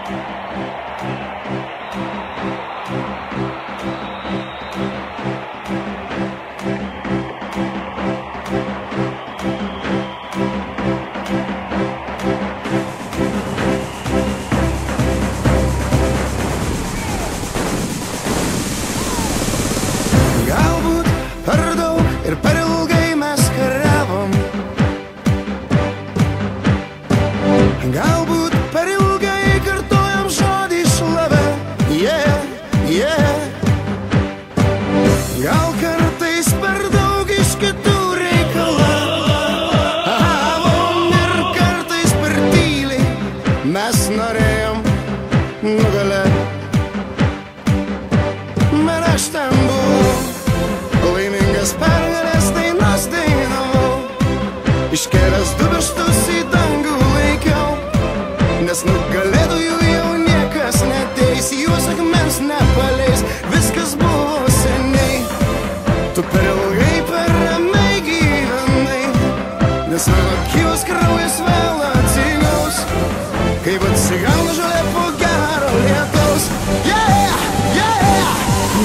Galbūt per daug ir per ilgai mes kariavom. Galbūt per ilgai kartojam žodį šlavę. Gal kartais per daug iš kitų reikalavom ir kartais per tyliai mes norėjom nugalėti. Bet aš ten buvau, laimingas pergalės dainas dainavau, iškėlęs du pirštus į dangų laikiau, nes nugalėtojų jau niekas neteis, juos akmens nepaleis, viskas buvo seniai. Tu per ilgai, per ramiai gyvenai, nes mano gyvas kraujas vėl atsigaus, kaip atsigauna žolė po gero lietaus.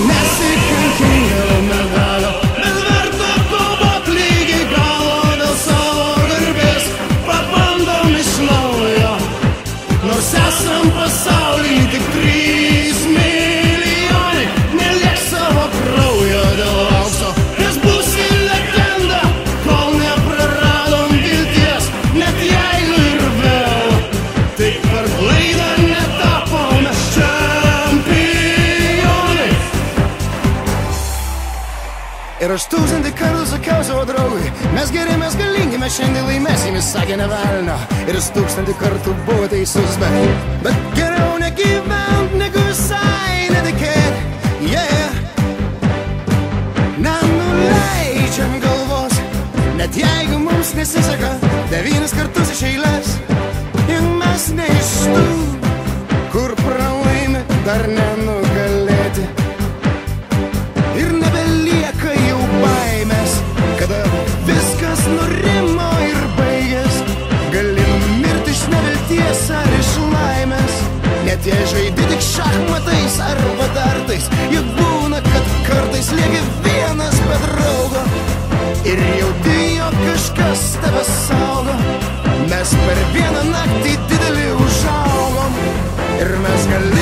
Nesikankink dėl medalio, bet verta kovot lygiai galo dėl savo garbės. Pabandom iš naujo, nors esam pasauly tik 3 milijonai. Neliek savo kraujo dėl aukso, nes būsi legenda, kol nepraradom vilties. Net jeigu ir vėl tik per klaidą netapome čempionai. Ir aš 1000 kartų sakiau savo draugui, mes geri, mes galingi, mes šiandien laimėsim, jis sakė ne velnio. Ir jis 1000 kartų buvo teisus, bet geriau negyvent, negu visai netikėt. Nenuleidžiam galvos, net jeigu mums nesiseka 9 kartus iš eilės. Juk mes ne iš tų, kur pralaimi dar nenugalėti. Ir nebelieka jau baimės, kada viskas nurimo ir baigės. Gali numirti iš nevilties ar iš laimės, net jei žaidi tik šachmatais arba dartais. Juk būna, kad kartais lieki vienas be draugo ir jauti, jog kažkas tave saugo. Mes per vieną naktį didelį užaugom ir mes galime